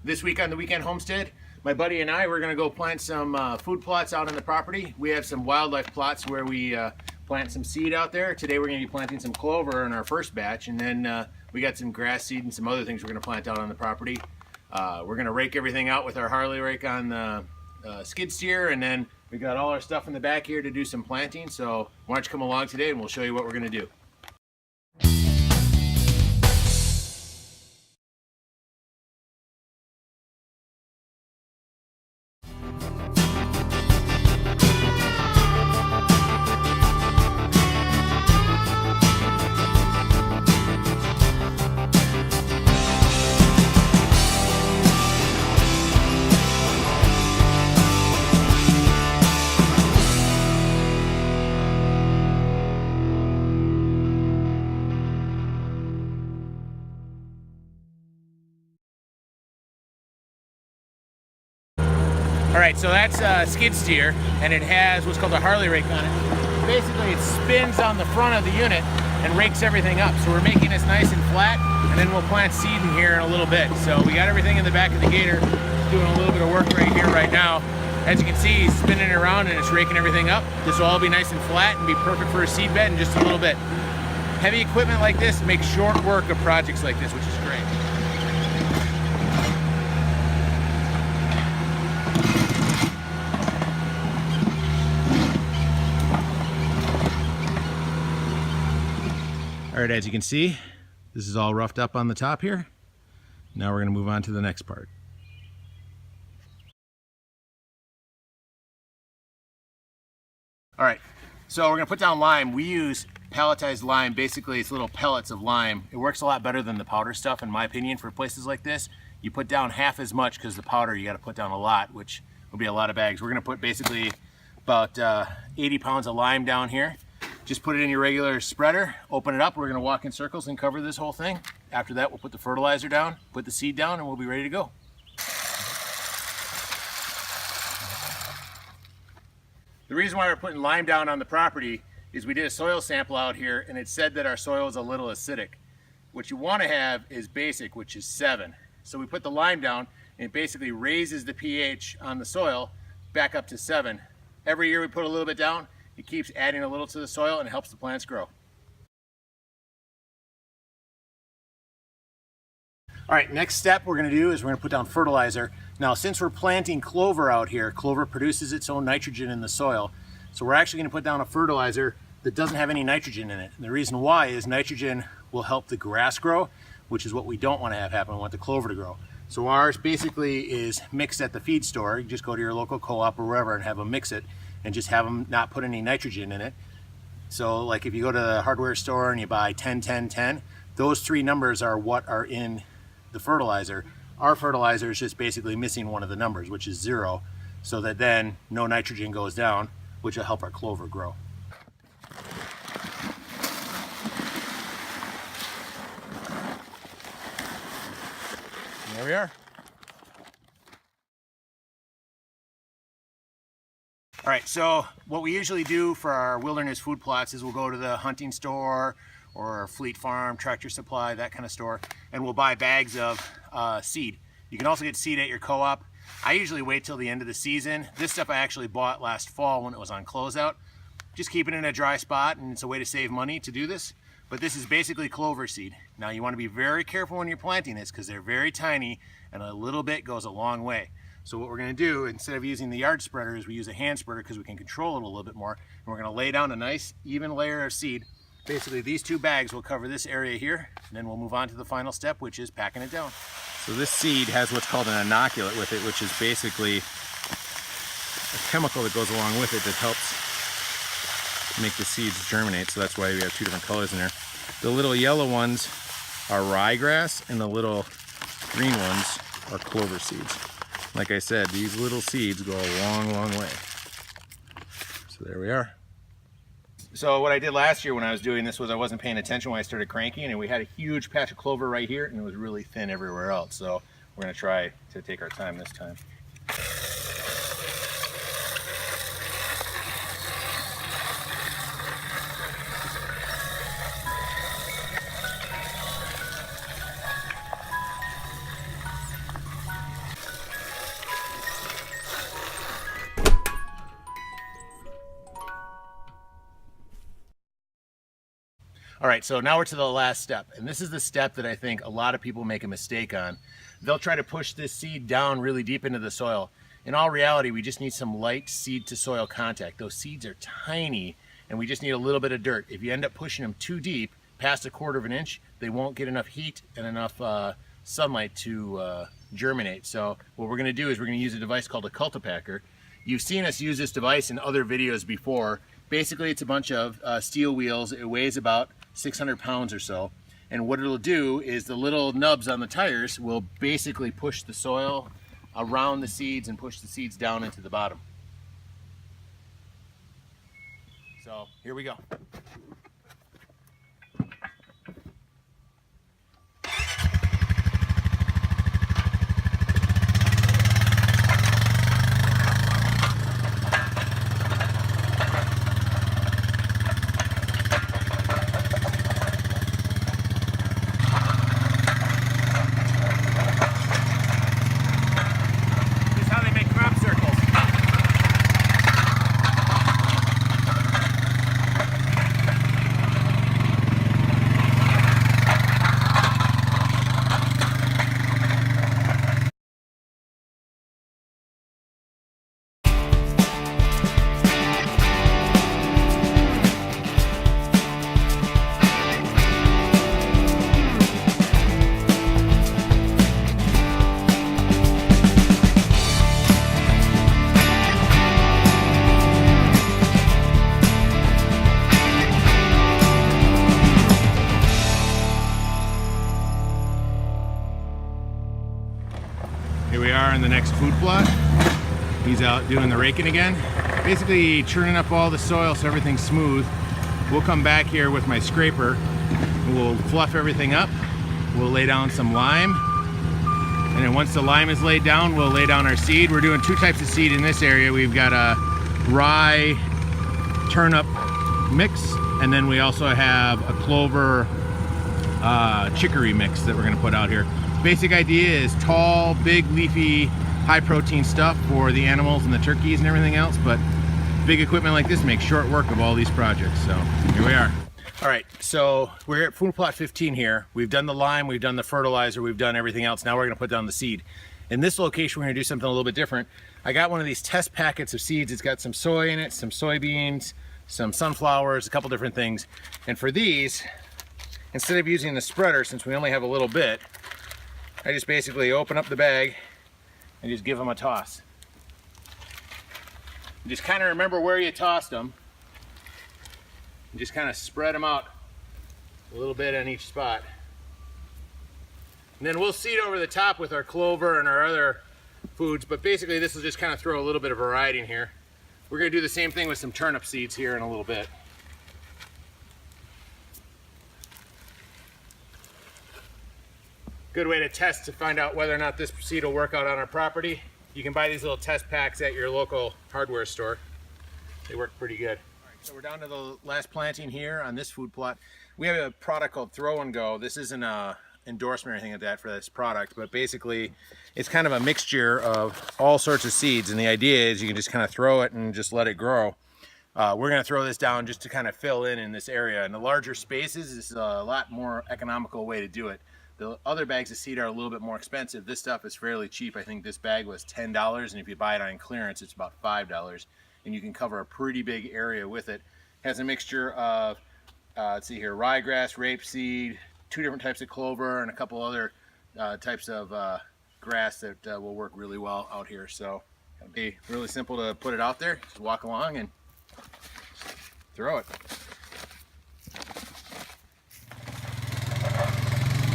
This week on the Weekend Homestead, my buddy and I, we're going to go plant some food plots out on the property. We have some wildlife plots where we plant some seed out there. Today we're going to be planting some clover in our first batch, and then we got some grass seed and some other things we're going to plant out on the property. We're going to rake everything out with our Harley rake on the skid steer, and then we got all our stuff in the back here to do some planting. So why don't you come along today and we'll show you what we're going to do. Alright, so that's a skid steer, and it has what's called a Harley rake on it. Basically, it spins on the front of the unit and rakes everything up. So we're making this nice and flat, and then we'll plant seed in here in a little bit. So we got everything in the back of the gator, doing a little bit of work right here right now. As you can see, he's spinning it around and it's raking everything up. This will all be nice and flat and be perfect for a seed bed in just a little bit. Heavy equipment like this makes short work of projects like this, which is great. All right, as you can see, this is all roughed up on the top here. Now we're going to move on to the next part. All right, so we're going to put down lime. We use pelletized lime. Basically, it's little pellets of lime. It works a lot better than the powder stuff, in my opinion, for places like this. You put down half as much because the powder you got to put down a lot, which will be a lot of bags. We're going to put basically about 80 pounds of lime down here. Just put it in your regular spreader, open it up. We're going to walk in circles and cover this whole thing. After that, we'll put the fertilizer down, put the seed down, and we'll be ready to go. The reason why we're putting lime down on the property is we did a soil sample out here, and it said that our soil is a little acidic. What you want to have is basic, which is 7. So we put the lime down, and it basically raises the pH on the soil back up to 7. Every year we put a little bit down. It keeps adding a little to the soil and it helps the plants grow. All right, next step we're going to do is we're going to put down fertilizer. Now, since we're planting clover out here, clover produces its own nitrogen in the soil. So we're actually going to put down a fertilizer that doesn't have any nitrogen in it. And the reason why is nitrogen will help the grass grow, which is what we don't want to have happen. We want the clover to grow. So ours basically is mixed at the feed store. You just go to your local co-op or wherever and have them mix it, and just have them not put any nitrogen in it. So like if you go to the hardware store and you buy 10, 10, 10, those 3 numbers are what are in the fertilizer. Our fertilizer is just basically missing one of the numbers, which is 0, so that then no nitrogen goes down, which will help our clover grow. And there we are. All right, so what we usually do for our wilderness food plots is we'll go to the hunting store or Fleet Farm, Tractor Supply, that kind of store, and we'll buy bags of seed. You can also get seed at your co-op. I usually wait till the end of the season. This stuff I actually bought last fall when it was on closeout. Just keep it in a dry spot, and it's a way to save money to do this. But this is basically clover seed. Now you want to be very careful when you're planting this because they're very tiny and a little bit goes a long way. So what we're going to do, instead of using the yard spreader, is we use a hand spreader because we can control it a little bit more. And we're going to lay down a nice even layer of seed. Basically these 2 bags will cover this area here, and then we'll move on to the final step, which is packing it down. So this seed has what's called an inoculant with it, which is basically a chemical that goes along with it that helps make the seeds germinate. So that's why we have 2 different colors in there. The little yellow ones are ryegrass, and the little green ones are clover seeds. Like I said, these little seeds go a long, long way. So there we are. So what I did last year when I was doing this was I wasn't paying attention when I started cranking, and we had a huge patch of clover right here, and it was really thin everywhere else. So we're going to try to take our time this time. All right, so now we're to the last step, and this is the step that I think a lot of people make a mistake on. They'll try to push this seed down really deep into the soil. In all reality, we just need some light seed to soil contact. Those seeds are tiny, and we just need a little bit of dirt. If you end up pushing them too deep, past 1/4 of an inch, they won't get enough heat and enough sunlight to germinate. So what we're gonna do is we're gonna use a device called a cultipacker. You've seen us use this device in other videos before. Basically, it's a bunch of steel wheels. It weighs about 600 pounds or so. And what it'll do is the little nubs on the tires will basically push the soil around the seeds and push the seeds down into the bottom. So here we go. Here we are in the next food plot. He's out doing the raking again. Basically churning up all the soil so everything's smooth. We'll come back here with my scraper. We'll fluff everything up. We'll lay down some lime. And then once the lime is laid down, we'll lay down our seed. We're doing 2 types of seed in this area. We've got a rye turnip mix, and then we also have a clover chicory mix that we're gonna put out here. Basic idea is tall, big, leafy, high protein stuff for the animals and the turkeys and everything else, but big equipment like this makes short work of all these projects. So here we are. All right, so we're at food plot 15 here. We've done the lime, we've done the fertilizer, we've done everything else. Now we're gonna put down the seed. In this location, we're gonna do something a little bit different. I got one of these test packets of seeds. It's got some soy in it, some soybeans, some sunflowers, a couple different things. And for these, instead of using the spreader, since we only have a little bit, I just basically open up the bag and just give them a toss. And just kind of remember where you tossed them. And just kind of spread them out a little bit on each spot. And then we'll seed over the top with our clover and our other foods, but basically this will just kind of throw a little bit of variety in here. We're going to do the same thing with some turnip seeds here in a little bit. Good way to test to find out whether or not this seed will work out on our property. You can buy these little test packs at your local hardware store. They work pretty good. All right, so we're down to the last planting here on this food plot. We have a product called Throw and Go. This isn't a endorsement or anything like that for this product, but basically it's kind of a mixture of all sorts of seeds, and the idea is you can just kind of throw it and just let it grow. We're going to throw this down just to kind of fill in this area. In the larger spaces, this is a lot more economical way to do it. The other bags of seed are a little bit more expensive. This stuff is fairly cheap. I think this bag was $10, and if you buy it on clearance, it's about $5, and you can cover a pretty big area with it. It has a mixture of, let's see here, ryegrass, rapeseed, 2 different types of clover, and a couple other types of grass that will work really well out here. So it'll be really simple to put it out there. Just walk along and throw it.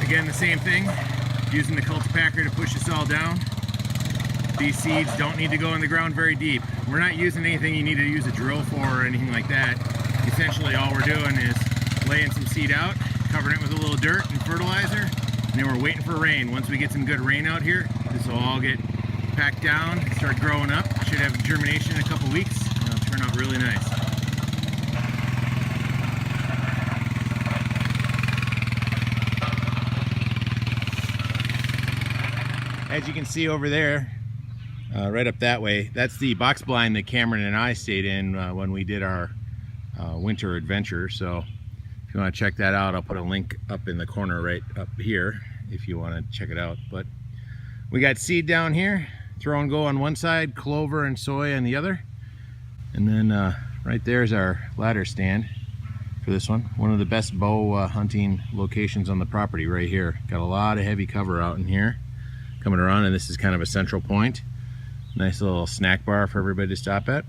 Again, the same thing, using the cultipacker to push this all down. These seeds don't need to go in the ground very deep. We're not using anything you need to use a drill for or anything like that. Essentially all we're doing is laying some seed out, covering it with a little dirt and fertilizer, and then we're waiting for rain. Once we get some good rain out here, this will all get packed down, start growing up. Should have germination in a couple weeks, and it'll turn out really nice. As you can see over there, right up that way, that's the box blind that Cameron and I stayed in when we did our winter adventure. So if If you want to check that out, I'll put a link up in the corner right up here if you want to check it out. But we got seed down here, throw and go on one side, clover and soy on the other. And then right there's our ladder stand for this one. One of the best bow hunting locations on the property right here. Got a lot of heavy cover out in here coming around, and this is kind of a central point. Nice little snack bar for everybody to stop at.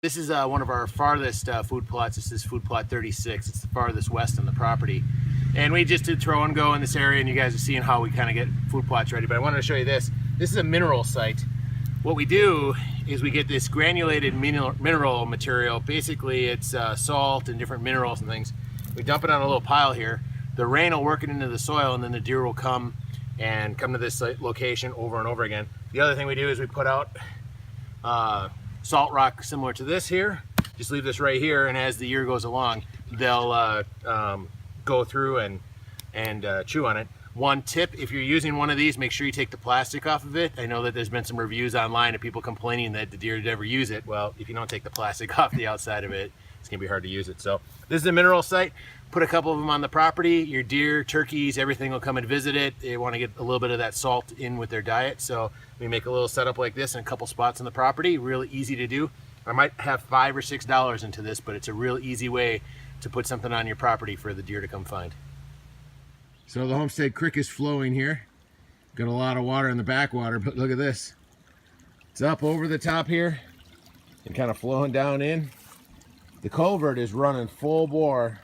This is one of our farthest food plots. This is food plot 36. It's the farthest west on the property. And we just did throw and go in this area, and you guys are seeing how we kind of get food plots ready. But I wanted to show you this. This is a mineral site. What we do is we get this granulated mineral material. Basically, it's salt and different minerals and things. We dump it on a little pile here. The rain will work it into the soil, and then the deer will come to this location over and over again. The other thing we do is we put out salt rock similar to this here. Just leave this right here, and as the year goes along, they'll go through and chew on it. One tip, if you're using one of these, make sure you take the plastic off of it. I know that there's been some reviews online of people complaining that the deer never use it. Well, if you don't take the plastic off the outside of it, it's gonna be hard to use it. So this is a mineral site. Put a couple of them on the property. Your deer, turkeys, everything will come and visit it. They want to get a little bit of that salt in with their diet. So we make a little setup like this in a couple spots on the property. Really easy to do. I might have $5 or $6 into this, but it's a real easy way to put something on your property for the deer to come find. So the Homestead Creek is flowing here. Got a lot of water in the backwater, but look at this. It's up over the top here and kind of flowing down in. The culvert is running full bore,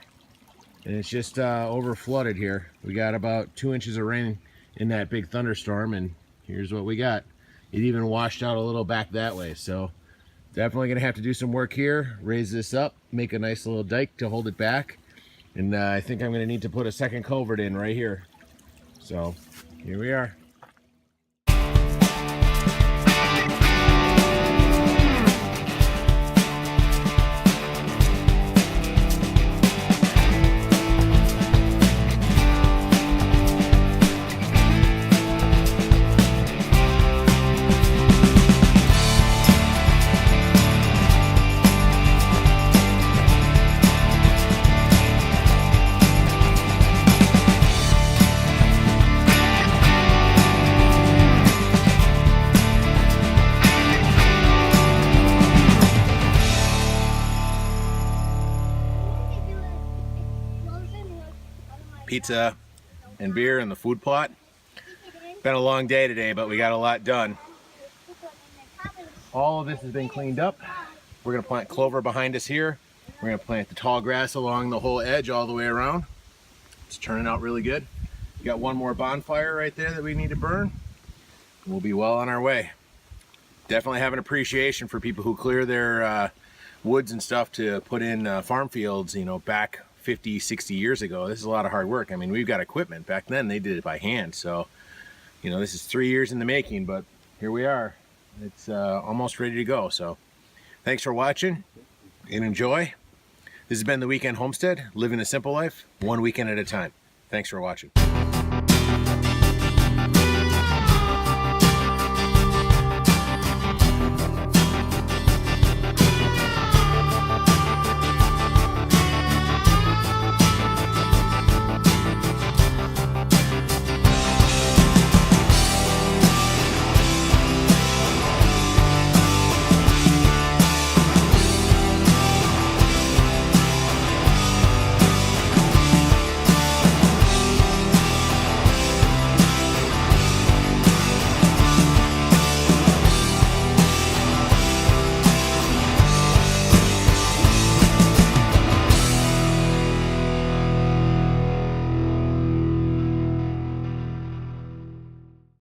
and it's just over flooded here. We got about 2 inches of rain in that big thunderstorm, and here's what we got. It even washed out a little back that way. So definitely gonna have to do some work here, raise this up, make a nice little dike to hold it back. And I think I'm gonna need to put a second culvert in right here. So here we are. Pizza and beer in the food plot. Been a long day today, but we got a lot done. All of this has been cleaned up. We're gonna plant clover behind us here. We're gonna plant the tall grass along the whole edge all the way around. It's turning out really good. We got one more bonfire right there that we need to burn. We'll be well on our way. Definitely have an appreciation for people who clear their woods and stuff to put in farm fields, you know, back 50, 60 years ago. This is a lot of hard work. I mean, we've got equipment. Back then they did it by hand. So, you know, this is 3 years in the making, but here we are. It's almost ready to go. So thanks for watching and enjoy. This has been the Weekend Homestead, living a simple life, one weekend at a time. Thanks for watching.